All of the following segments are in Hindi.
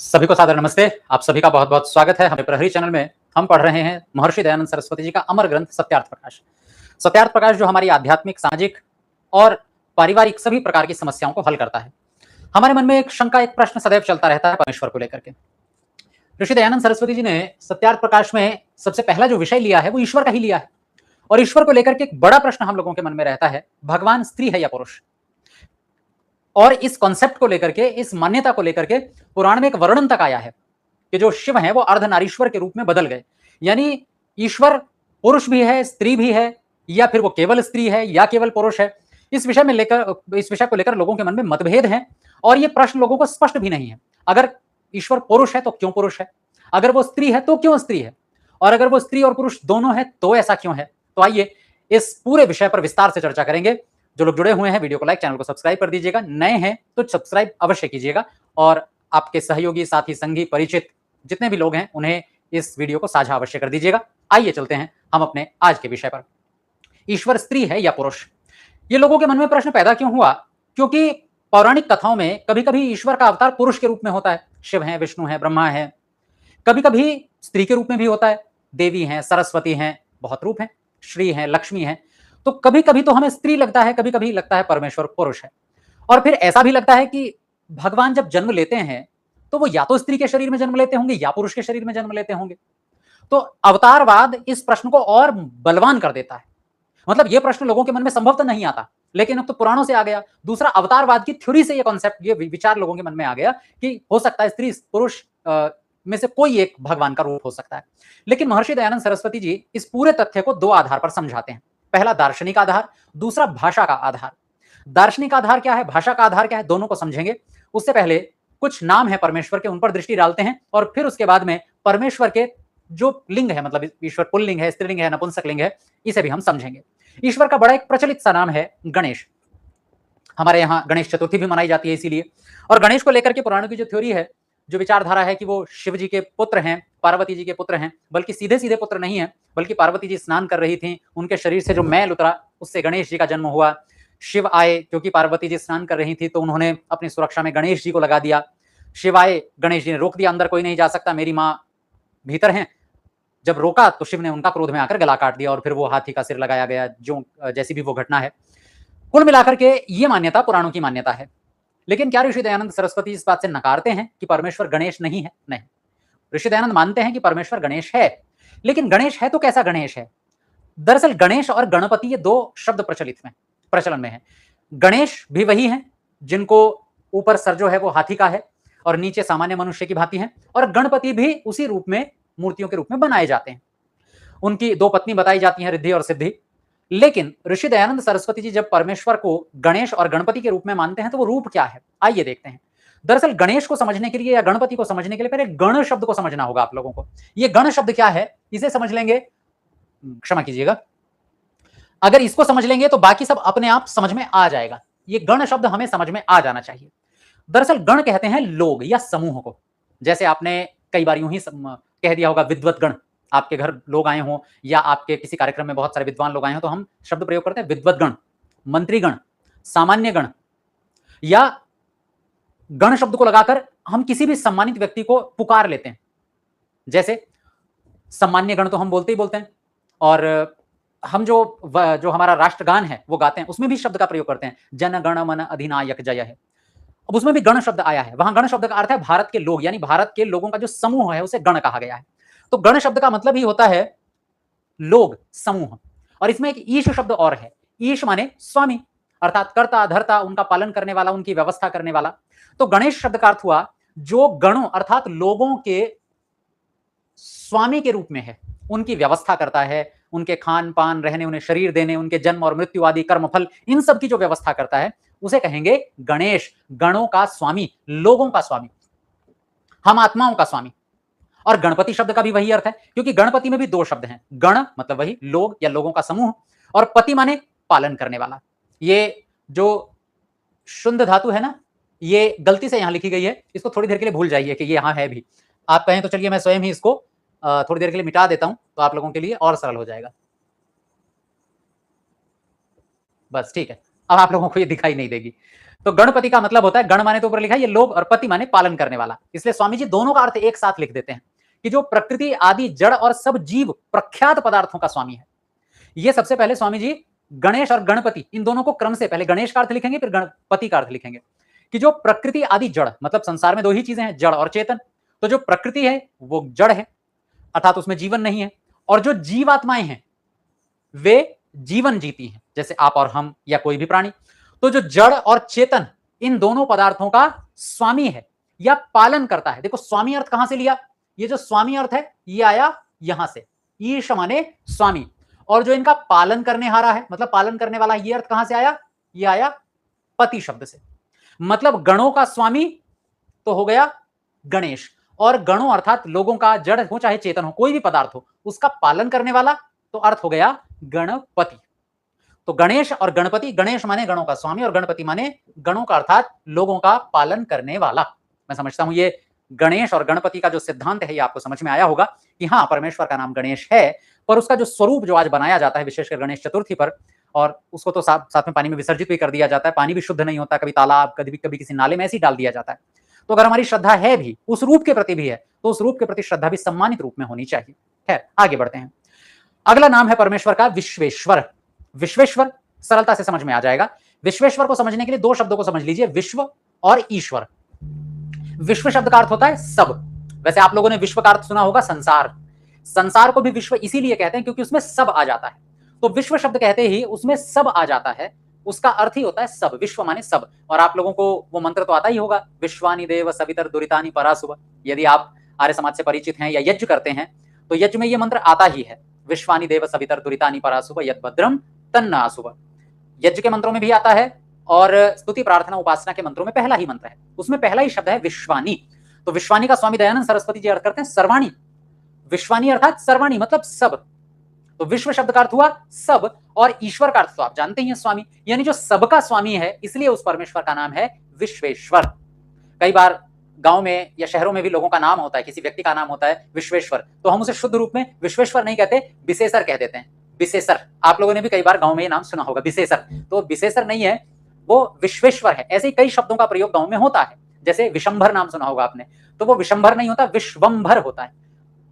सभी को सादर नमस्ते। आप सभी का बहुत बहुत स्वागत है हमारे प्रहरी चैनल में। हम पढ़ रहे हैं महर्षि दयानंद सरस्वती जी का अमर ग्रंथ सत्यार्थ प्रकाश। सत्यार्थ प्रकाश जो हमारी आध्यात्मिक, सामाजिक और पारिवारिक सभी प्रकार की समस्याओं को हल करता है। हमारे मन में एक शंका, एक प्रश्न सदैव चलता रहता है परमेश्वर को लेकर के। ऋषि दयानंद सरस्वती जी ने सत्यार्थ प्रकाश में सबसे पहला जो विषय लिया है वो ईश्वर का ही लिया है। और ईश्वर को लेकर के एक बड़ा प्रश्न हम लोगों के मन में रहता है, भगवान स्त्री है या पुरुष। और इस कॉन्सेप्ट को लेकर के, इस मान्यता को लेकर के पुराण में एक वर्णन तक आया है कि जो शिव हैं वो अर्धनारीश्वर के रूप में बदल गए। यानी ईश्वर पुरुष भी है, स्त्री भी है, या फिर वो केवल स्त्री है या केवल पुरुष है। इस विषय को लेकर लोगों के मन में मतभेद हैं और ये प्रश्न लोगों को स्पष्ट भी नहीं है। अगर ईश्वर पुरुष है तो क्यों पुरुष है, अगर वो स्त्री है तो क्यों स्त्री है, और अगर वो स्त्री और पुरुष दोनों है तो ऐसा क्यों है। तो आइए इस पूरे विषय पर विस्तार से चर्चा करेंगे। जो लोग जुड़े हुए हैं वीडियो को लाइक, चैनल को सब्सक्राइब कर दीजिएगा। नए हैं तो सब्सक्राइब अवश्य कीजिएगा और आपके सहयोगी, साथी, संगी, परिचित जितने भी लोग हैं उन्हें इस वीडियो को साझा अवश्य कर दीजिएगा। आइए चलते हैं हम अपने आज के विषय पर। ईश्वर स्त्री है या पुरुष, ये लोगों के मन में प्रश्न पैदा क्यों हुआ? क्योंकि पौराणिक कथाओं में कभी कभी ईश्वर का अवतार पुरुष के रूप में होता है, शिव है, विष्णु है, ब्रह्मा है। कभी कभी स्त्री के रूप में भी होता है, देवी हैं, सरस्वती हैं, बहुत रूप हैं, श्री हैं, लक्ष्मी हैं। तो कभी कभी तो हमें स्त्री लगता है, कभी कभी लगता है परमेश्वर पुरुष है। और फिर ऐसा भी लगता है कि भगवान जब जन्म लेते हैं तो वो या तो स्त्री के शरीर में जन्म लेते होंगे या पुरुष के शरीर में जन्म लेते होंगे। तो अवतारवाद इस प्रश्न को और बलवान कर देता है। मतलब ये प्रश्न लोगों के मन में संभव तो नहीं आता, लेकिन अब तो पुराणों से आ गया। दूसरा, अवतारवाद की थ्योरी से ये कॉन्सेप्ट, ये विचार लोगों के मन में आ गया कि हो सकता है स्त्री पुरुष में से कोई एक भगवान का रूप हो सकता है। लेकिन महर्षि दयानंद सरस्वती जी इस पूरे तथ्य को दो आधार पर समझाते हैं। पहला दार्शनिक आधार, दूसरा भाषा का आधार। दार्शनिक आधार क्या है, भाषा का आधार क्या है, दोनों को समझेंगे। उससे पहले कुछ नाम है परमेश्वर के, उन पर दृष्टि डालते हैं और फिर उसके बाद में परमेश्वर के जो लिंग है, मतलब ईश्वर पुल्लिंग है, स्त्रीलिंग है, नपुंसक लिंग है, इसे भी हम समझेंगे। ईश्वर का बड़ा एक प्रचलित सा नाम है गणेश। हमारे यहाँ गणेश चतुर्थी भी मनाई जाती है इसीलिए। और गणेश को लेकर के पुराणों की जो थ्योरी है, जो विचारधारा है कि वो शिव जी के पुत्र हैं, पार्वती जी के पुत्र हैं, बल्कि सीधे सीधे पुत्र नहीं है, बल्कि पार्वती जी स्नान कर रही थी, उनके शरीर से जो मैल उतरा उससे गणेश जी का जन्म हुआ। शिव आए, क्योंकि पार्वती जी स्नान कर रही थी तो उन्होंने अपनी सुरक्षा में गणेश जी को लगा दिया। शिव आए, गणेश जी ने रोक दिया, अंदर कोई नहीं जा सकता, मेरी माँ भीतर हैं। जब रोका तो शिव ने उनका क्रोध में आकर गला काट दिया और फिर वो हाथी का सिर लगाया गया, जो जैसी भी वो घटना है। कुल मिलाकर के ये मान्यता पुराणों की मान्यता है। लेकिन क्या ऋषि दयानंद सरस्वती इस बात से नकारते हैं कि परमेश्वर गणेश नहीं है? नहीं, ऋषि दयानंद मानते हैं कि परमेश्वर गणेश है। लेकिन गणेश है तो कैसा गणेश है? दरअसल गणेश और गणपति ये दो शब्द प्रचलन में है। गणेश भी वही है जिनको ऊपर सर जो है वो हाथी का है और नीचे सामान्य मनुष्य की भांति है, और गणपति भी उसी रूप में, मूर्तियों के रूप में बनाए जाते हैं। उनकी दो पत्नी बताई जाती हैं, रिद्धि और सिद्धि। लेकिन ऋषि दयानंद सरस्वती जी जब परमेश्वर को गणेश और गणपति के रूप में मानते हैं तो वो रूप क्या है, आइए देखते हैं। दरअसल गणेश को समझने के लिए या गणपति को समझने के लिए पहले गण शब्द को समझना होगा आप लोगों को। ये गण शब्द क्या है इसे समझ लेंगे, क्षमा कीजिएगा, अगर इसको समझ लेंगे तो बाकी सब अपने आप समझ में आ जाएगा। ये गण शब्द हमें समझ में आ जाना चाहिए। दरअसल गण कहते हैं लोग या समूह को। जैसे आपने कई बार यूं ही कह दिया होगा विद्वत गण, आपके घर लोग आए हों या आपके किसी कार्यक्रम में बहुत सारे विद्वान लोग आए हों तो हम शब्द प्रयोग करते हैं विद्वत गण, मंत्रीगण, सामान्य गण। या गण शब्द को लगाकर हम किसी भी सम्मानित व्यक्ति को पुकार लेते हैं। जैसे सम्मान्य गण तो हम बोलते ही बोलते हैं, और हम जो हमारा राष्ट्रगान है वो गाते हैं, उसमें भी शब्द का प्रयोग करते हैं, जन गण मन अधिनायक जय है। अब उसमें भी गण शब्द आया है। वहां गण शब्द का अर्थ है भारत के लोग, यानी भारत के लोगों का जो समूह है उसे गण कहा गया है। तो गण शब्द का मतलब ही होता है लोग, समूह। और इसमें एक ईश शब्द और है। ईश माने स्वामी, अर्थात कर्ता धर्ता, उनका पालन करने वाला, उनकी व्यवस्था करने वाला। तो गणेश शब्द का अर्थ हुआ जो गणों अर्थात लोगों के स्वामी के रूप में है, उनकी व्यवस्था करता है, उनके खान पान, रहने, उन्हें शरीर देने, उनके जन्म और मृत्यु आदि कर्मफल, इन सब की जो व्यवस्था करता है उसे कहेंगे गणेश। गणों का स्वामी, लोगों का स्वामी, हम आत्माओं का स्वामी। और गणपति शब्द का भी वही अर्थ है, क्योंकि गणपति में भी दो शब्द हैं। गण मतलब वही लोग या लोगों का समूह, और पति माने पालन करने वाला। ये जो शुद्ध धातु है ना, ये गलती से यहां लिखी गई है, इसको थोड़ी देर के लिए भूल जाइए कि ये यहां है भी। आप कहें तो चलिए मैं स्वयं ही इसको थोड़ी देर के लिए मिटा देता हूं, तो आप लोगों के लिए और सरल हो जाएगा। बस ठीक है, अब आप लोगों को ये दिखाई नहीं देगी। तो गणपति का मतलब होता है, गण माने तो ऊपर लिखा है ये लोग, और पति माने पालन करने वाला। इसलिए स्वामी जी दोनों का अर्थ एक साथ लिख देते हैं कि जो प्रकृति आदि जड़ और सब जीव प्रख्यात पदार्थों का स्वामी है। ये सबसे पहले स्वामी जी गणेश और गणपति इन दोनों को क्रम से पहले गणेश का अर्थ लिखेंगे, फिर गणपति का अर्थ लिखेंगे कि जो प्रकृति आदि जड़, मतलब संसार में दो ही चीजें हैं, जड़ और चेतन। तो जो प्रकृति है वो जड़ है, अर्थात उसमें जीवन नहीं है, और जो जीवात्माएं हैं वे जीवन जीती हैं, जैसे आप और हम या कोई भी प्राणी। तो जो जड़ और चेतन इन दोनों पदार्थों का स्वामी है या पालन करता है। देखो स्वामी अर्थ कहां से लिया, ये जो स्वामी अर्थ है ये आया यहां से, ईश माने स्वामी, और जो इनका पालन करने हारा है, मतलब पालन करने वाला, ये अर्थ कहां से आया, ये आया पति शब्द से। मतलब गणों का स्वामी तो हो गया गणेश, और गणों अर्थात लोगों का, जड़ हो चाहे चेतन हो, कोई भी पदार्थ हो, उसका पालन करने वाला तो अर्थ हो गया गणपति। तो गणेश और गणपति, गणेश माने गणों का स्वामी और गणपति माने गणों का अर्थात लोगों का पालन करने वाला। मैं समझता हूं ये गणेश और गणपति का जो सिद्धांत है ये आपको समझ में आया होगा कि हाँ, परमेश्वर का नाम गणेश है, पर उसका जो स्वरूप जो आज बनाया जाता है विशेषकर गणेश चतुर्थी पर, और उसको तो साथ में पानी में विसर्जित भी कर दिया जाता है, पानी भी शुद्ध नहीं होता, कभी तालाब, कभी किसी नाले में ऐसे ही डाल दिया जाता है। तो अगर हमारी श्रद्धा है भी, उस रूप के प्रति भी है, तो उस रूप के प्रति श्रद्धा भी सम्मानित रूप में होनी चाहिए। खैर आगे बढ़ते हैं। अगला नाम है परमेश्वर का विश्वेश्वर। विश्वेश्वर सरलता से समझ में आ जाएगा। विश्वेश्वर को समझने के लिए दो शब्दों को समझ लीजिए, विश्व और ईश्वर। विश्व शब्द का अर्थ होता है सब। वैसे आप लोगों ने विश्व का अर्थ सुना होगा संसार। संसार को भी विश्व इसीलिए कहते हैं क्योंकि उसमें सब आ जाता है। तो विश्व शब्द कहते ही उसमें सब आ जाता है, उसका अर्थ ही होता है सब। विश्व माने सब। और आप लोगों को वो मंत्र तो आता ही होगा, विश्वानि देव सवितर दुरितानि परासुव। यदि आप आर्य समाज से परिचित हैं या यज्ञ करते हैं तो यज्ञ में ये मंत्र आता ही है, विश्वानि देव सवितर दुरितानि परासुव यद भद्रम तन्न आसुव। यज्ञ के मंत्रों में भी आता है, और स्तुति प्रार्थना उपासना के मंत्रों में पहला ही मंत्र है, उसमें पहला ही शब्द है विश्वानी। तो विश्वानी का स्वामी दयानंद सरस्वती जी अर्थ करते हैं सर्वाणी। विश्वानी अर्थात सर्वाणी मतलब सब। तो विश्व शब्द का अर्थ हुआ सब, और ईश्वर का अर्थ तो आप जानते ही हैं स्वामी, यानी जो सबका स्वामी है, इसलिए उस परमेश्वर का नाम है विश्वेश्वर। कई बार गांव में या शहरों में भी लोगों का नाम होता है, किसी व्यक्ति का नाम होता है विश्वेश्वर, तो हम उसे शुद्ध रूप में विश्वेश्वर नहीं कहते, विशेषर कह देते हैं। विशेषर, आप लोगों ने भी कई बार गांव में ये नाम सुना होगा, विशेषर। तो विशेषर नहीं है, वो विश्वेश्वर है। ऐसे ही कई शब्दों का प्रयोग गांव में होता है, जैसे विशंभर नाम सुना होगा आपने, तो वो विशंभर नहीं होता, विश्वंभर होता है।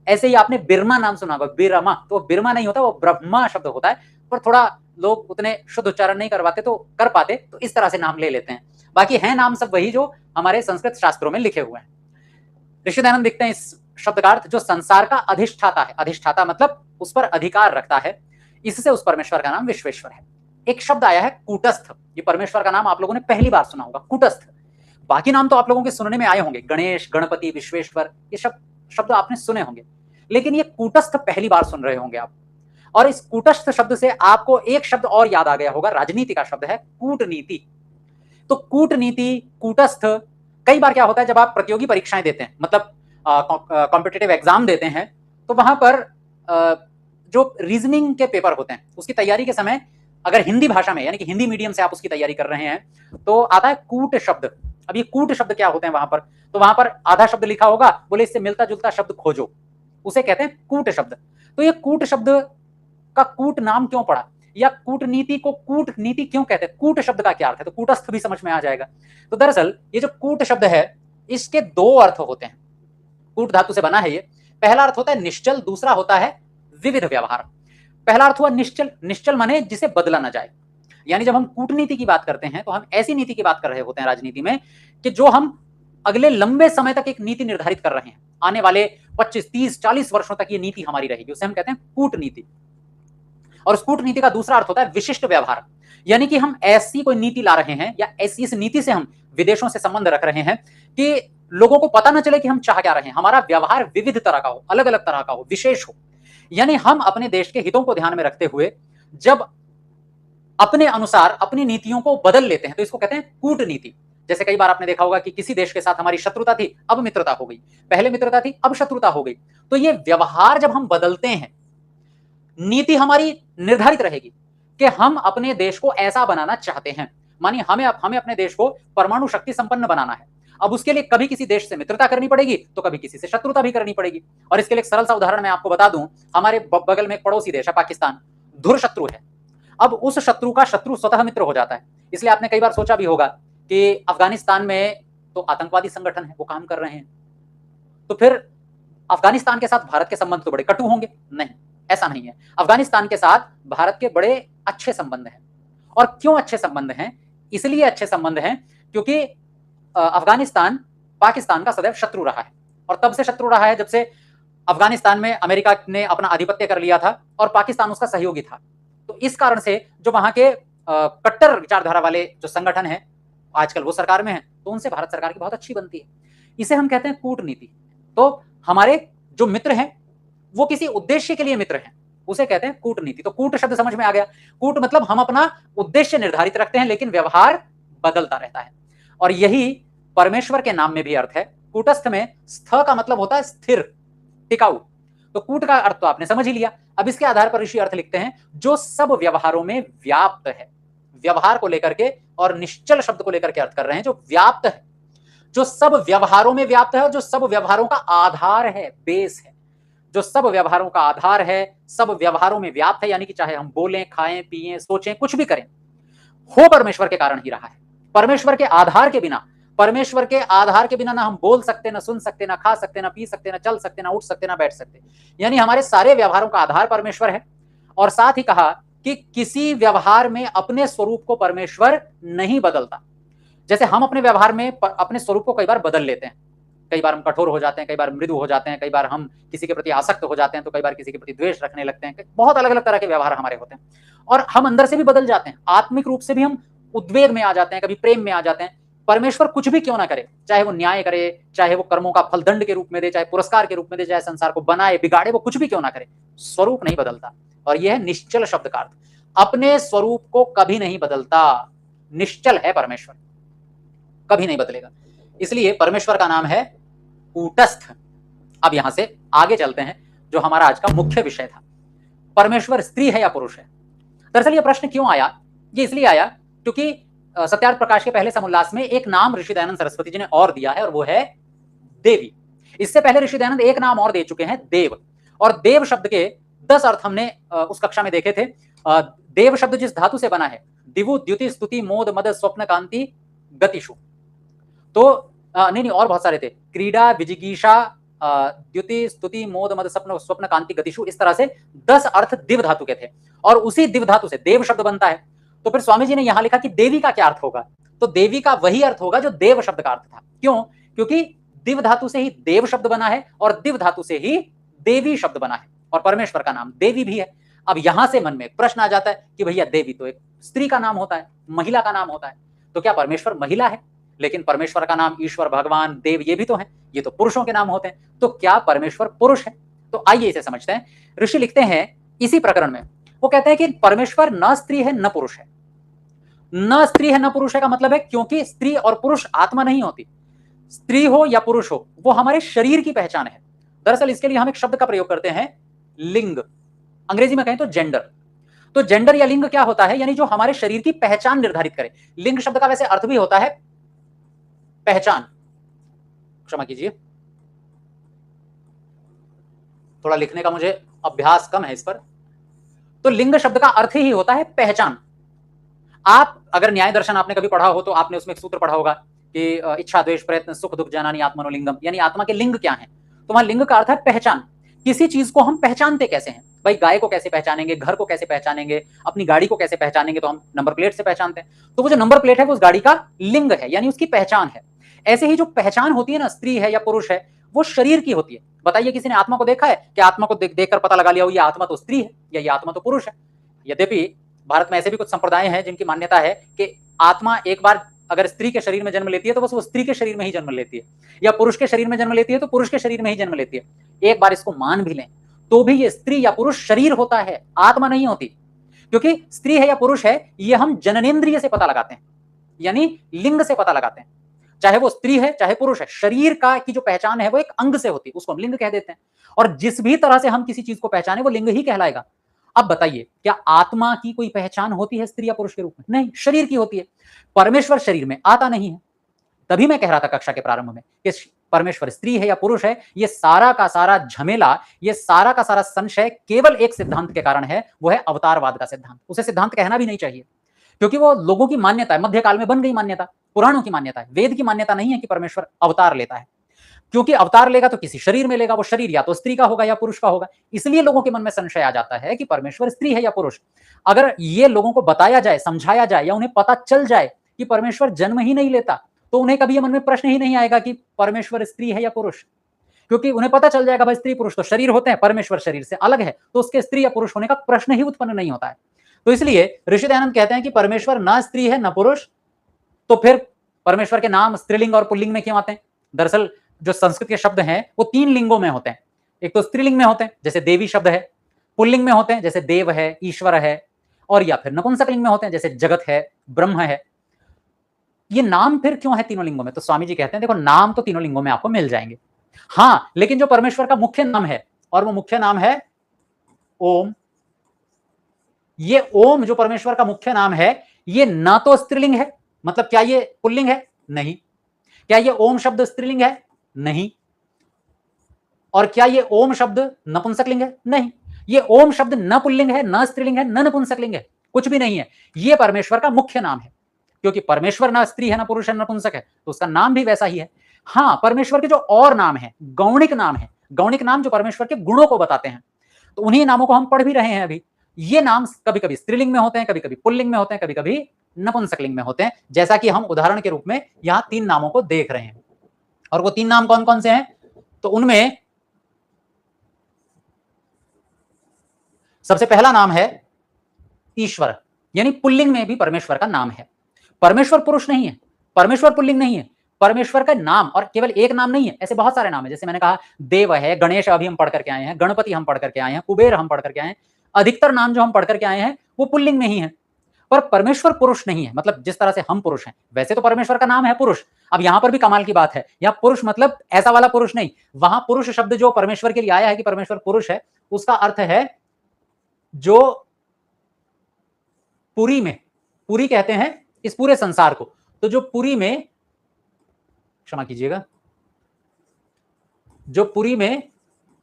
ऐसे ही आपने बिरमा नाम सुना होगा, बिरमा, तो बिरमा नहीं होता, वो ब्रह्मा शब्द होता है, पर थोड़ा लोग उतने शुद्ध उच्चारण नहीं करवाते तो कर पाते, तो इस तरह से नाम ले लेते हैं। बाकी है नाम सब वही जो हमारे संस्कृत शास्त्रों में लिखे हुए हैं। ऋषि दयानंद लिखते हैं इस शब्द का अर्थ जो संसार का अधिष्ठाता है। अधिष्ठाता मतलब उस पर अधिकार रखता है, इससे उस परमेश्वर का नाम विश्वेश्वर है। एक शब्द आया है कूटस्थ, ये परमेश्वर का नाम आप लोगों ने पहली बार सुना होगा, कूटस्थ। बाकी नाम तो आप लोगों के सुनने में आए होंगे, गणेश, गणपति, विश्वेश्वर, ये शब्द आपने सुने होंगे, लेकिन ये कूटस्थ पहली बार सुन रहे होंगे आप। और इस कूटस्थ शब्द से आपको एक शब्द और याद आ गया होगा, राजनीति का शब्द है कूटनीति। तो कूटनीति, कूटस्थ, कई बार क्या होता है जब आप प्रतियोगी परीक्षाएं देते हैं, मतलब कॉम्पिटिटिव एग्जाम देते हैं, तो वहां पर जो रीजनिंग के पेपर होते हैं उसकी तैयारी के समय अगर हिंदी भाषा में, यानी कि हिंदी मीडियम से आप उसकी तैयारी कर रहे हैं, तो आता है कूट शब्द। अब ये कूट शब्द क्या होते हैं वहां पर, तो वहां पर आधा शब्द लिखा होगा, बोले इससे मिलता जुलता शब्द खोजो, उसे कहते हैं कूट शब्द। तो ये कूट शब्द का कूट नाम क्यों पड़ा, या कूटनीति को कूटनीति क्यों कहते हैं, कूट शब्द का क्या अर्थ है, तो कूटस्थ भी समझ में आ जाएगा। तो दरअसल ये जो कूट शब्द है इसके दो अर्थ होते हैं, कूट धातु से बना है ये। पहला अर्थ होता है निश्चल, दूसरा होता है विविध व्यवहार। पहला अर्थ हुआ निश्चल, निश्चल माने जिसे बदला ना जाए, यानी जब हम कूटनीति की बात करते हैं तो हम ऐसी नीति की बात कर रहे होते हैं राजनीति में कि जो हम अगले लंबे समय तक एक नीति निर्धारित कर रहे हैं, आने वाले 25, 30, 40 वर्षों तक ये नीति हमारी रहेगी, उसे हम कहते हैं कूटनीति। और उस कूटनीति का दूसरा अर्थ होता है विशिष्ट व्यवहार, यानी कि हम ऐसी कोई नीति ला रहे हैं या ऐसी इस नीति से हम विदेशों से संबंध रख रहे हैं कि लोगों को पता ना चले कि हम चाह क्या रहे हैं, हमारा व्यवहार विविध तरह का हो, अलग अलग तरह का हो, विशेष हो। यानी हम अपने देश के हितों को ध्यान में रखते हुए जब अपने अनुसार अपनी नीतियों को बदल लेते हैं तो इसको कहते हैं कूटनीति। जैसे कई बार आपने देखा होगा कि किसी देश के साथ हमारी शत्रुता थी, अब मित्रता हो गई, पहले मित्रता थी अब शत्रुता हो गई। तो ये व्यवहार जब हम बदलते हैं, नीति हमारी निर्धारित रहेगी कि हम अपने देश को ऐसा बनाना चाहते हैं। मानिए हमें अपने देश को परमाणु शक्ति संपन्न बनाना है, अब उसके लिए कभी किसी देश से मित्रता करनी पड़ेगी तो कभी किसी से शत्रुता भी करनी पड़ेगी। और इसके लिए एक सरल सा उदाहरण मैं आपको बता दूं, हमारे बगल में एक पड़ोसी देश है पाकिस्तान, धुर शत्रु है। अब उस शत्रु का शत्रु स्वतः मित्र हो जाता है। इसलिए आपने कई बार सोचा भी होगा कि अफगानिस्तान में तो आतंकवादी संगठन है, वो काम कर रहे हैं, तो फिर अफगानिस्तान के साथ भारत के संबंध तो बड़े कटु होंगे। नहीं, ऐसा नहीं है। अफगानिस्तान के साथ भारत के बड़े अच्छे संबंध हैं। और क्यों अच्छे संबंध हैं? इसलिए अच्छे संबंध हैं क्योंकि अफगानिस्तान पाकिस्तान का सदैव शत्रु रहा है, और तब से शत्रु रहा है जब से अफगानिस्तान में अमेरिका ने अपना आधिपत्य कर लिया था और पाकिस्तान उसका सहयोगी था। तो इस कारण से जो वहां के कट्टर विचारधारा वाले जो संगठन है, आजकल वो सरकार में है, तो उनसे भारत सरकार की बहुत अच्छी बनती है। इसे हम कहते हैं कूटनीति। तो हमारे जो मित्र हैं वो किसी उद्देश्य के लिए मित्र हैं, उसे कहते हैं कूटनीति। तो कूट शब्द समझ में आ गया। कूट मतलब हम अपना उद्देश्य निर्धारित रखते हैं, लेकिन व्यवहार बदलता रहता है। और यही परमेश्वर के नाम में भी अर्थ है। कूटस्थ में स्थ का मतलब होता है स्थिर, टिकाऊ। तो कूट का अर्थ तो आपने समझ ही लिया। अब इसके आधार पर ऋषि अर्थ लिखते हैं, जो सब व्यवहारों में व्याप्त है। व्यवहार को लेकर के और निश्चल शब्द को लेकर के अर्थ कर रहे हैं, जो व्याप्त है, जो सब व्यवहारों में व्याप्त है और जो सब व्यवहारों का आधार है, बेस है। जो सब व्यवहारों का आधार है, सब व्यवहारों में व्याप्त है, यानी कि चाहे हम बोलें, खाएं, पिएं, सोचें, कुछ भी करें, हो परमेश्वर के कारण ही रहा है। परमेश्वर के आधार के बिना, परमेश्वर के आधार के बिना ना हम बोल सकते, ना सुन सकते, ना खा सकते, ना पी सकते, ना चल सकते, ना उठ सकते, ना बैठ सकते। यानी हमारे सारे व्यवहारों का आधार परमेश्वर है। और साथ ही कहा कि किसी व्यवहार में अपने स्वरूप को परमेश्वर नहीं बदलता। जैसे हम अपने व्यवहार में अपने स्वरूप को कई बार बदल लेते हैं। कई बार हम कठोर हो जाते हैं, कई बार मृदु हो जाते हैं, कई बार हम किसी के प्रति आसक्त हो जाते हैं, तो कई बार किसी के प्रति द्वेष रखने लगते हैं। बहुत अलग अलग तरह के व्यवहार हमारे होते हैं, और हम अंदर से भी बदल जाते हैं। आत्मिक रूप से भी हम उद्वेग में आ जाते हैं, कभी प्रेम में आ जाते हैं। परमेश्वर कुछ भी क्यों ना करे, चाहे वो न्याय करे, चाहे वो कर्मों का फल दंड के रूप में दे, चाहे पुरस्कार के रूप में दे, चाहे संसार को बनाए बिगाड़े, वो कुछ भी क्यों ना करे, स्वरूप नहीं बदलता। और यह है निश्चल शब्द का अर्थ। अपने स्वरूप को कभी नहीं बदलता, निश्चल है परमेश्वर, कभी नहीं बदलेगा। इसलिए परमेश्वर का नाम है कूटस्थ। अब यहां से आगे चलते हैं, जो हमारा आज का मुख्य विषय था, परमेश्वर स्त्री है या पुरुष है। दरअसल यह प्रश्न क्यों आया? ये इसलिए आया क्योंकि सत्यार्थ प्रकाश के पहले समोल्लास में एक नाम ऋषि दयानंद सरस्वती जी ने और दिया है, और वो है देवी। इससे पहले ऋषि दयानंद एक नाम और दे चुके हैं, देव। और देव शब्द के 10 अर्थ हमने उस कक्षा में देखे थे। देव शब्द जिस धातु से बना है, दिवु द्युति स्तुति मोद मद स्वप्न कांति गतिषु, तो नहीं और बहुत सारे थे, क्रीडा विजिगीषा द्युति स्तुति मोद मद स्वप्न कांति गतिषु, इस तरह से 10 अर्थ दिव धातु के थे। और उसी दिव धातु से देव शब्द बनता है। तो फिर स्वामी जी ने यहां लिखा कि देवी का क्या अर्थ होगा, तो देवी का वही अर्थ होगा जो देव शब्द का अर्थ था। क्यों? क्योंकि दिव धातु से ही देव शब्द बना है, और दिव धातु से ही देवी शब्द बना है, और परमेश्वर का नाम देवी भी है। अब यहां से मन में प्रश्न आ जाता है कि भैया देवी तो एक स्त्री का नाम होता है, महिला का नाम होता है, तो क्या परमेश्वर महिला है? लेकिन परमेश्वर का नाम ईश्वर, भगवान, देव ये भी तो है, ये तो पुरुषों के नाम होते हैं, तो क्या परमेश्वर पुरुष है? तो आइए इसे समझते हैं। ऋषि लिखते हैं इसी प्रकरण में, वो कहते हैं कि परमेश्वर न स्त्री है न पुरुष है। न स्त्री है न पुरुष है का मतलब है क्योंकि स्त्री और पुरुष आत्मा नहीं होती। स्त्री हो या पुरुष हो, वो हमारे शरीर की पहचान है। दरअसल इसके लिए हम एक शब्द का प्रयोग करते हैं, लिंग। अंग्रेजी में कहें तो जेंडर। तो जेंडर या लिंग क्या होता है? यानी जो हमारे शरीर की पहचान निर्धारित करे। लिंग शब्द का वैसे अर्थ भी होता है पहचान, क्षमा कीजिए, थोड़ा लिखने का मुझे अभ्यास कम है इस पर। तो लिंग शब्द का अर्थ ही होता है पहचान। आप अगर न्याय दर्शन आपने कभी पढ़ा हो तो आपने उसमें एक सूत्र पढ़ा होगा कि इच्छा द्वेष प्रयत्न सुख दुख जानानि आत्मनो लिंगम, यानी आत्मा के लिंग क्या है। तो वहां लिंग का अर्थ है पहचान। किसी चीज को हम पहचानते कैसे हैं? भाई गाय को कैसे पहचानेंगे, घर को कैसे पहचानेंगे, अपनी गाड़ी को कैसे पहचानेंगे? तो हम नंबर प्लेट से पहचानते हैं। तो वो जो नंबर प्लेट है वो उस गाड़ी का लिंग है, यानी उसकी पहचान है। ऐसे ही जो पहचान होती है ना, स्त्री है या पुरुष है, वो शरीर की होती है। बताइए किसी ने आत्मा को देखा है कि आत्मा को देखकर पता लगा लिया हो ये आत्मा तो स्त्री है या ये आत्मा तो पुरुष है? यद्यपि भारत में ऐसे भी कुछ संप्रदाय हैं जिनकी मान्यता है कि आत्मा एक बार अगर स्त्री के शरीर में जन्म लेती है तो बस वो स्त्री के शरीर में ही जन्म लेती है, या पुरुष के शरीर में जन्म लेती है तो पुरुष के शरीर में ही जन्म लेती है। एक बार इसको मान भी लें तो भी ये स्त्री या पुरुष शरीर होता है, आत्मा नहीं होती। क्योंकि स्त्री है या पुरुष है ये हम जननेंद्रिय से पता लगाते हैं, यानी लिंग से पता लगाते हैं। चाहे वो स्त्री है चाहे पुरुष है, शरीर का की जो पहचान है वो एक अंग से होती है, उसको हम लिंग कह देते हैं। और जिस भी तरह से हम किसी चीज को पहचाने वो लिंग ही कहलाएगा। अब बताइए क्या आत्मा की कोई पहचान होती है स्त्री या पुरुष के रूप में? नहीं, शरीर की होती है। परमेश्वर शरीर में आता नहीं है। तभी मैं कह रहा था कक्षा के प्रारंभ में कि परमेश्वर स्त्री है या पुरुष है, ये सारा का सारा झमेला, ये सारा का सारा संशय केवल एक सिद्धांत के कारण है, वो है अवतारवाद का सिद्धांत। उसे सिद्धांत कहना भी नहीं चाहिए, क्योंकि वो लोगों की मान्यता है, मध्यकाल में बन गई मान्यता, पुराणों की मान्यता है, वेद की मान्यता नहीं है कि परमेश्वर अवतार लेता है। क्योंकि अवतार लेगा तो किसी शरीर में लेगा, वो शरीर या तो स्त्री का होगा या पुरुष का होगा, इसलिए लोगों के मन में संशय आ जाता है कि परमेश्वर स्त्री है या पुरुष। अगर ये लोगों को बताया जाए, समझाया जाए, या उन्हें पता चल जाए कि परमेश्वर जन्म ही नहीं लेता, तो उन्हें कभी मन में प्रश्न ही नहीं आएगा कि परमेश्वर स्त्री है या पुरुष। क्योंकि उन्हें पता चल जाएगा भाई स्त्री पुरुष तो शरीर होते हैं, परमेश्वर शरीर से अलग है, तो उसके स्त्री या पुरुष होने का प्रश्न ही उत्पन्न नहीं होता है। तो इसलिए ऋषि दयानंद कहते हैं कि परमेश्वर ना स्त्री है ना पुरुष, तो फिर परमेश्वर के नाम स्त्रीलिंग और पुल्लिंग में क्यों आते हैं? दरअसल जो संस्कृत के शब्द हैं वो 3 लिंगों में होते हैं। एक तो स्त्रीलिंग में होते हैं, जैसे देवी शब्द है, पुल्लिंग में होते हैं, जैसे देव है, ईश्वर है, और या फिर नपुंसकलिंग में होते हैं, जैसे जगत है, ब्रह्म है। ये नाम फिर क्यों है तीनों लिंगों में? तो स्वामी जी कहते हैं देखो, नाम तो तीनों लिंगों में आपको मिल जाएंगे, हाँ, लेकिन जो परमेश्वर का मुख्य नाम है, और वो मुख्य नाम है ओम। ये ओम जो परमेश्वर का मुख्य नाम है, ये ना तो स्त्रीलिंग है, मतलब क्या ये पुल्लिंग है? नहीं। क्या ये ओम शब्द स्त्रीलिंग है? नहीं। और क्या ये ओम शब्द नपुंसकलिंग है? नहीं। ये ओम शब्द न पुल्लिंग है, न स्त्रीलिंग है, न नपुंसकलिंग है, कुछ भी नहीं है। ये परमेश्वर का मुख्य नाम है, क्योंकि परमेश्वर ना स्त्री है, ना पुरुष है, न नपुंसक है, तो उसका नाम भी वैसा ही है। हाँ, परमेश्वर के जो और नाम है, गौणिक नाम है, गौणिक नाम जो परमेश्वर के गुणों को बताते हैं, तो उन्हीं नामों को हम पढ़ भी रहे हैं अभी। ये नाम कभी कभी स्त्रीलिंग में होते हैं, कभी कभी पुल्लिंग में होते हैं, कभी कभी नपुंसकलिंग में होते हैं, जैसा कि हम उदाहरण के रूप में यहां 3 नामों को देख रहे हैं। और वो 3 नाम कौन कौन से हैं? तो उनमें सबसे पहला नाम है ईश्वर, यानी पुल्लिंग में भी परमेश्वर का नाम है। परमेश्वर पुरुष नहीं है, परमेश्वर पुल्लिंग नहीं है, परमेश्वर का नाम, और केवल एक नाम नहीं है, ऐसे बहुत सारे नाम है। जैसे मैंने कहा देव है, गणेश अभी हम पढ़ करके आए हैं, गणपति हम पढ़ करके आए हैं, कुबेर हम पढ़ करके आए हैं। अधिकतर नाम जो हम पढ़ करके आए हैं वो पुल्लिंग में ही है, पर परमेश्वर पुरुष नहीं है। मतलब जिस तरह से हम पुरुष हैं, वैसे तो परमेश्वर का नाम है पुरुष। अब यहां पर भी कमाल की बात है, यहाँ पुरुष मतलब ऐसा वाला पुरुष नहीं, वहां पुरुष शब्द जो परमेश्वर के लिए आया है कि परमेश्वर पुरुष है, उसका अर्थ है जो पुरी में, पुरी कहते हैं इस पूरे संसार को, तो जो पुरी में, क्षमा कीजिएगा, जो पुरी में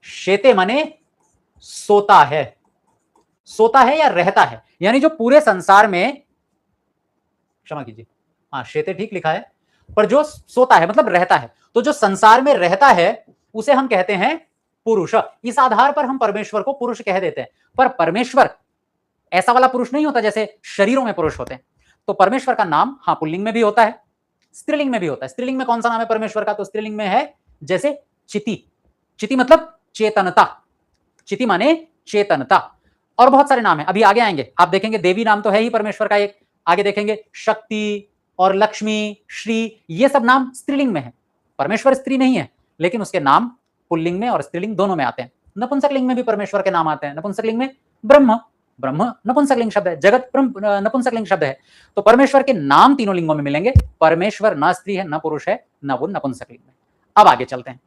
शेते माने सोता है, सोता है या रहता है, यानी जो पूरे संसार में, क्षमा कीजिए, हाँ शेते ठीक लिखा है, पर जो सोता है मतलब रहता है, तो जो संसार में रहता है उसे हम कहते हैं पुरुष। इस आधार पर हम परमेश्वर को पुरुष कह देते हैं, पर परमेश्वर ऐसा वाला पुरुष नहीं होता जैसे शरीरों में पुरुष होते हैं। तो परमेश्वर का नाम हाँ पुल्लिंग में भी होता है, स्त्रीलिंग में भी होता है। स्त्रीलिंग में कौन सा नाम है परमेश्वर का? तो स्त्रीलिंग में है जैसे चिति, चिति मतलब चेतनता, चिति माने चेतनता, और बहुत सारे नाम है, अभी आगे आएंगे आप देखेंगे। देवी नाम तो है ही परमेश्वर का एक, आगे देखेंगे शक्ति और लक्ष्मी, श्री, ये सब नाम स्त्रीलिंग में है। परमेश्वर स्त्री नहीं है, लेकिन उसके नाम पुल्लिंग में और स्त्रीलिंग दोनों में आते हैं। नपुंसकलिंग में भी परमेश्वर के नाम आते हैं। नपुंसकलिंग में ब्रह्म, ब्रह्म नपुंसकलिंग शब्द है, जगत नपुंसकलिंग शब्द है। तो परमेश्वर के नाम तीनों लिंगों में मिलेंगे। परमेश्वर न स्त्री है, न पुरुष है, न वो नपुंसकलिंग में। अब आगे चलते हैं,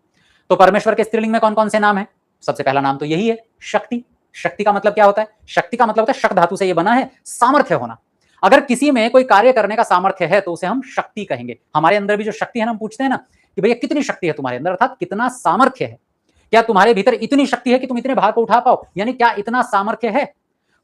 तो परमेश्वर के स्त्रीलिंग में कौन कौन से नाम है? सबसे पहला नाम तो यही है, शक्ति। शक्ति का मतलब क्या होता है? शक्ति का मतलब होता है, शक धातु से ये बना है, सामर्थ्य होना। अगर किसी में कोई कार्य करने का सामर्थ्य है तो उसे हम शक्ति कहेंगे। हमारे अंदर भी जो शक्ति है ना, हम पूछते हैं ना कि भैया कितनी शक्ति है तुम्हारे अंदर, अर्थात कितना सामर्थ्य है, क्या तुम्हारे भीतर इतनी शक्ति है कि तुम इतने भार को उठा पाओ, यानी क्या इतना सामर्थ्य है?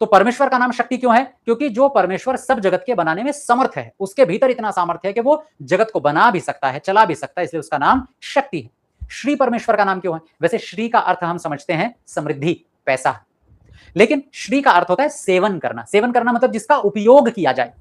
तो परमेश्वर का नाम शक्ति क्यों है? क्योंकि जो परमेश्वर सब जगत के बनाने में समर्थ है, उसके भीतर इतना सामर्थ्य है कि वो जगत को बना भी सकता है, चला भी सकता है, इसलिए उसका नाम शक्ति है। श्री परमेश्वर का नाम क्यों है? वैसे श्री का अर्थ हम समझते हैं समृद्धि, पैसा, लेकिन श्री का अर्थ होता है सेवन करना। सेवन करना मतलब जिसका उपयोग किया जाए,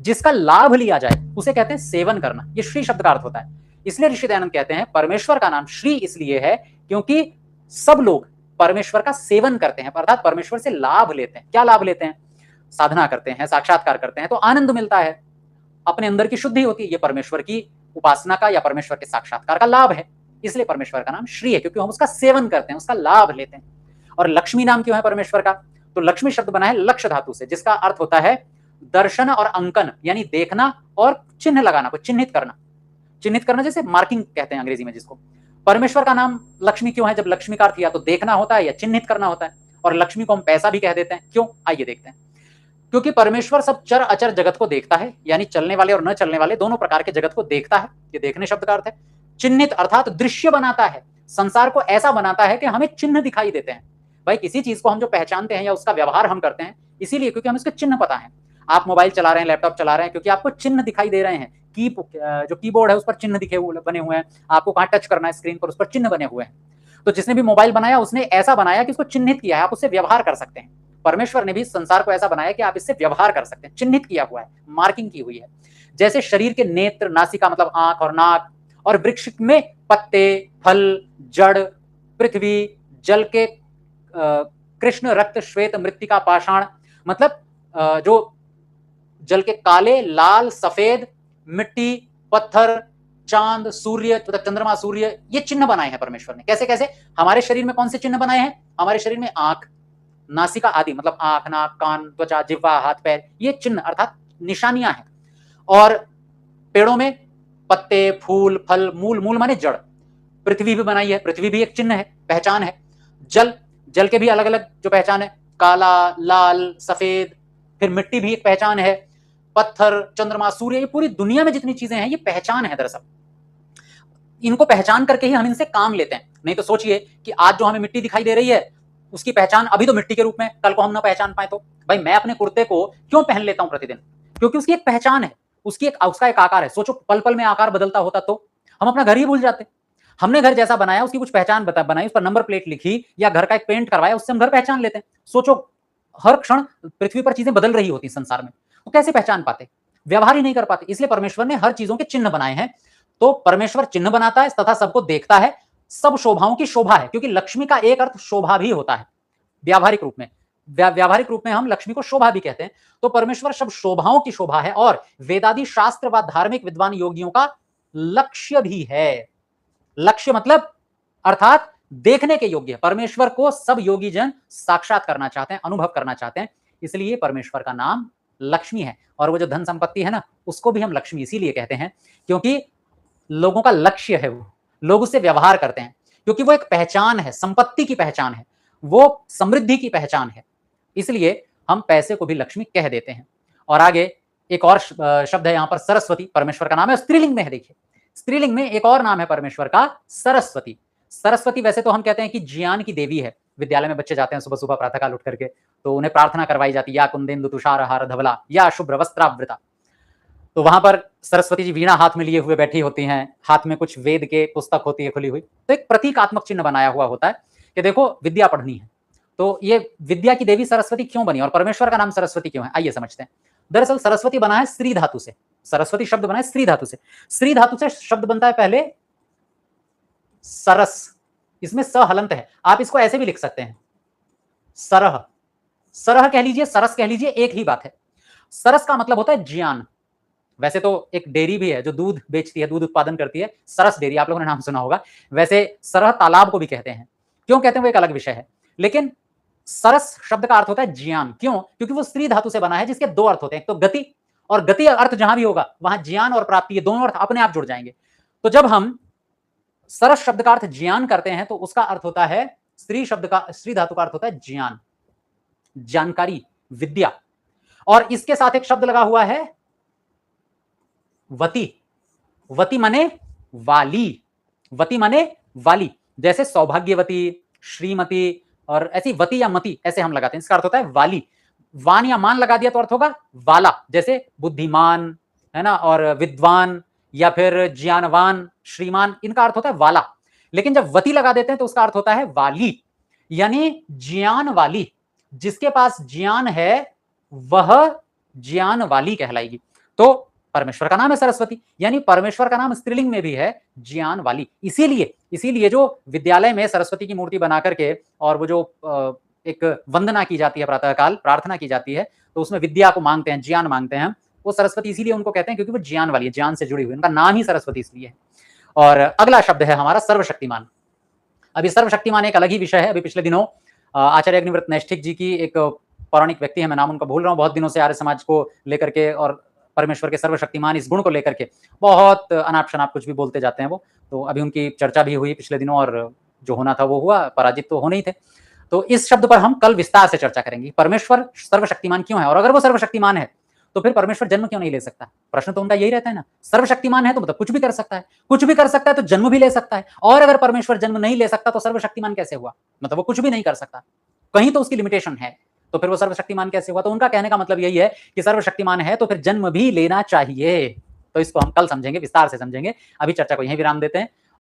जिसका लाभ लिया जाए, उसे कहते हैं सेवन करना। ये श्री शब्द का अर्थ होता है। इसलिए ऋषि दयानंद कहते हैं परमेश्वर का नाम श्री इसलिए है क्योंकि सब लोग परमेश्वर का सेवन करते हैं, अर्थात परमेश्वर से लाभ लेते हैं। क्या लाभ लेते हैं? साधना करते हैं, साक्षात्कार करते हैं तो आनंद मिलता है, अपने अंदर की शुद्धि होती है। ये परमेश्वर की उपासना का या परमेश्वर के साक्षात्कार का लाभ है, इसलिए परमेश्वर का नाम श्री है, क्योंकि हम उसका सेवन करते हैं, उसका लाभ लेते हैं। और लक्ष्मी नाम क्यों है परमेश्वर का? तो लक्ष्मी शब्द बना है लक्ष्य धातु से, जिसका अर्थ होता है दर्शन और अंकन, यानी देखना और चिन्ह लगाना, को चिन्हित करना। चिन्हित करना जैसे मार्किंग कहते हैं अंग्रेजी में जिसको। परमेश्वर का नाम लक्ष्मी क्यों है? जब लक्ष्मी का अर्थ या तो देखना होता है या चिन्हित करना होता है, और लक्ष्मी को हम पैसा भी कह देते हैं। क्यों? आइए देखते हैं। क्योंकि परमेश्वर सब चर अचर जगत को देखता है, यानी चलने वाले और न चलने वाले दोनों प्रकार के जगत को देखता है। ये देखने शब्द का अर्थ है। चिन्हित अर्थात दृश्य बनाता है, संसार को ऐसा बनाता है कि हमें चिन्ह दिखाई देते हैं। भाई किसी चीज को हम जो पहचानते हैं या उसका व्यवहार हम करते हैं इसीलिए क्योंकि हमें उसके चिन्ह पता है। आप मोबाइल चला रहे हैं, लैपटॉप चला रहे हैं, क्योंकि आपको चिन्ह दिखाई दे रहे हैं, जो कीबोर्ड है उस पर चिन्ह बने हुए हैं, आपको कहाँ टच करना है स्क्रीन पर, उस पर चिन्ह बने हुए हैं। तो जिसने भी मोबाइल बनाया उसने ऐसा बनाया कि उसको चिन्हित किया है, आप उससे व्यवहार कर सकते हैं। परमेश्वर ने भी संसार को ऐसा बनाया कि आप इससे व्यवहार कर सकते हैं, चिन्हित किया हुआ है, मार्किंग की हुई है। जैसे शरीर के नेत्र, नासिका मतलब आंख और नाक, और वृक्ष में पत्ते, फल, जड़, पृथ्वी, जल के कृष्ण, रक्त, श्वेत, मृत्तिका, पाषाण, मतलब जो जल के काले, लाल, सफेद, मिट्टी, पत्थर, चांद, सूर्य, चंद्रमा, सूर्य, ये चिन्ह बनाए हैं परमेश्वर ने। कैसे कैसे? हमारे शरीर में कौन से चिन्ह बनाए हैं? हमारे शरीर में आंख, नासिका आदि, मतलब आंख, नाक, कान, त्वचा, जिह्वा, हाथ, पैर, ये चिन्ह अर्थात निशानियां हैं। और पेड़ों में पत्ते, फूल, फल, मूल, मूल माने जड़। पृथ्वी भी बनाई है, पृथ्वी भी एक चिन्ह है, पहचान है। जल, जल के भी अलग अलग जो पहचान है, काला, लाल, सफेद, फिर मिट्टी भी एक पहचान है, पत्थर, चंद्रमा, सूर्य, ये पूरी दुनिया में जितनी चीजें हैं ये पहचान है। दरअसल इनको पहचान करके ही हम इनसे काम लेते हैं। नहीं तो सोचिए कि आज जो हमें मिट्टी दिखाई दे रही है उसकी पहचान अभी तो मिट्टी के रूप में, कल को हम ना पहचान पाए तो भाई मैं अपने कुर्ते को क्यों पहन लेता हूं प्रतिदिन? क्योंकि उसकी एक पहचान है, उसका एक आकार है। सोचो पल पल में आकार बदलता होता तो हम अपना घर ही भूल जाते। हमने घर जैसा बनाया, उसकी कुछ पहचान बनाई, उस पर नंबर प्लेट लिखी या घर का एक पेंट करवाया, उससे हम घर पहचान लेते हैं। सोचो हर क्षण पृथ्वी पर चीजें बदल रही होती संसार में, तो कैसे पहचान पाते? व्यवहार ही नहीं कर पाते। इसलिए परमेश्वर ने हर चीजों के चिन्ह बनाए हैं। तो परमेश्वर चिन्ह बनाता है तथा सबको देखता है। सब शोभाओं की शोभा है, क्योंकि लक्ष्मी का एक अर्थ शोभा भी होता है व्यावहारिक रूप में। व्यावहारिक रूप में हम लक्ष्मी को शोभा भी कहते हैं। तो परमेश्वर सब शोभाओं की शोभा है और वेदादि शास्त्र व धार्मिक विद्वान योगियों का लक्ष्य भी है। लक्ष्य मतलब अर्थात देखने के योग्य है। परमेश्वर को सब योगी जन साक्षात करना चाहते हैं, अनुभव करना चाहते हैं। इसलिए परमेश्वर का नाम लक्ष्मी है। और वो जो धन संपत्ति है ना, उसको भी हम लक्ष्मी इसीलिए कहते हैं क्योंकि लोगों का लक्ष्य है, वो लोग उससे व्यवहार करते हैं, क्योंकि वो एक पहचान है, संपत्ति की पहचान है, वो समृद्धि की पहचान है। इसलिए हम पैसे को भी लक्ष्मी कह देते हैं। और आगे एक और शब्द है यहां पर सरस्वती, परमेश्वर का नाम है, स्त्रीलिंग में है। देखिए स्त्रीलिंग में एक और नाम है परमेश्वर का, सरस्वती। सरस्वती वैसे तो हम कहते हैं कि ज्ञान की देवी है। विद्यालय में बच्चे जाते हैं सुबह सुबह प्रातःकाल उठ करके, तो उन्हें प्रार्थना करवाई जाती है, या कुंदेन्दु तुषारहार धवला या शुभ्र वस्त्रावृता। तो वहां पर सरस्वती जी वीणा हाथ में लिए हुए बैठी होती हैं, हाथ में कुछ वेद के पुस्तक होती है खुली हुई। तो एक प्रतीकात्मक चिन्ह बनाया हुआ होता है कि देखो विद्या पढ़नी है। तो ये विद्या की देवी सरस्वती क्यों बनी और परमेश्वर का नाम सरस्वती क्यों है, आइए समझते हैं। दरअसल सरस्वती बना है स्त्री धातु से। सरस्वती शब्द बना है स्त्री धातु से। स्त्री धातु से शब्द बनता है पहले सरस, इसमें स हलंत है। आप इसको ऐसे भी लिख सकते हैं, सरह। सरह कह लीजिए, सरस कह लीजिए, एक ही बात है। सरस का मतलब होता है ज्ञान। वैसे तो एक डेयरी भी है जो दूध बेचती है, दूध उत्पादन करती है, सरस डेयरी, आप लोगों ने नाम सुना होगा। वैसे सरह तालाब को भी कहते हैं, क्यों कहते हैं वो एक अलग विषय है। लेकिन सरस शब्द का अर्थ होता है ज्ञान। क्यों? क्योंकि वो स्त्री धातु से बना है, जिसके दो अर्थ होते हैं, एक तो गति, और गति अर्थ जहां भी होगा वहां ज्ञान और प्राप्ति, ये दोनों अर्थ अपने आप जुड़ जाएंगे। तो जब हम सरस शब्द का अर्थ ज्ञान करते हैं तो उसका अर्थ होता है, स्त्री शब्द का, स्त्री धातु का अर्थ होता है ज्ञान, जानकारी, विद्या। और इसके साथ एक शब्द लगा हुआ है वती। वती माने वाली, वती माने वाली। जैसे सौभाग्यवती, श्रीमती, और ऐसी वती या मती ऐसे हम लगाते हैं, इसका अर्थ होता है वाली। वान या मान लगा दिया तो अर्थ होगा वाला, जैसे बुद्धिमान है ना, और विद्वान या फिर ज्ञानवान, श्रीमान, इनका अर्थ होता है वाला। लेकिन जब वती लगा देते हैं तो उसका अर्थ होता है वाली, यानी ज्ञान वाली। जिसके पास ज्ञान है वह ज्ञान वाली कहलाएगी। तो परमेश्वर का नाम है सरस्वती, यानी परमेश्वर का नाम स्त्रीलिंग में भी है, ज्ञान वाली। इसीलिए जो विद्यालय में सरस्वती की मूर्ति बना करके और वो जो एक वंदना की जाती है, प्रातःकाल प्रार्थना की जाती है, तो उसमें विद्या को मांगते हैं, ज्ञान मांगते हैं। वो सरस्वती इसीलिए उनको कहते हैं क्योंकि वो ज्ञान वाली है, ज्ञान से जुड़ी हुई, उनका नाम ही सरस्वती इसलिए है। और अगला शब्द है हमारा सर्वशक्तिमान। अभी सर्वशक्तिमान एक अलग ही विषय है। अभी पिछले दिनों आचार्य अग्निव्रत नैष्ठिक जी की, एक पौराणिक व्यक्ति है, मैं नाम उनका भूल रहा हूँ, बहुत दिनों से आर्य समाज को लेकर के और परमेश्वर के सर्वशक्तिमान इस गुण को लेकर के बहुत अनाप शनाप कुछ भी बोलते जाते हैं वो। तो अभी उनकी चर्चा भी हुई पिछले दिनों, और जो होना था वो हुआ, पराजित तो होने ही थे। तो इस शब्द पर हम कल विस्तार से चर्चा करेंगे, परमेश्वर सर्वशक्तिमान क्यों है, और अगर वो सर्वशक्तिमान है तो फिर परमेश्वर जन्म क्यों नहीं ले सकता। प्रश्न तो उनका यही रहता है ना, सर्वशक्तिमान है तो मतलब कुछ भी कर सकता है, कुछ भी कर सकता है तो जन्म भी ले सकता है, और अगर परमेश्वर जन्म नहीं ले सकता तो सर्वशक्तिमान कैसे हुआ, मतलब वो कुछ भी नहीं कर सकता, कहीं तो उसकी लिमिटेशन है। तो फिर वो सर्वशक्तिमान कैसे हुआ? तो उनका कहने का मतलब यही है कि सर्वशक्तिमान है तो फिर जन्म भी लेना चाहिए। तो इसको हम कल समझेंगे, विस्तार से समझेंगे। अभी चर्चा को यहीं विराम देते हैं।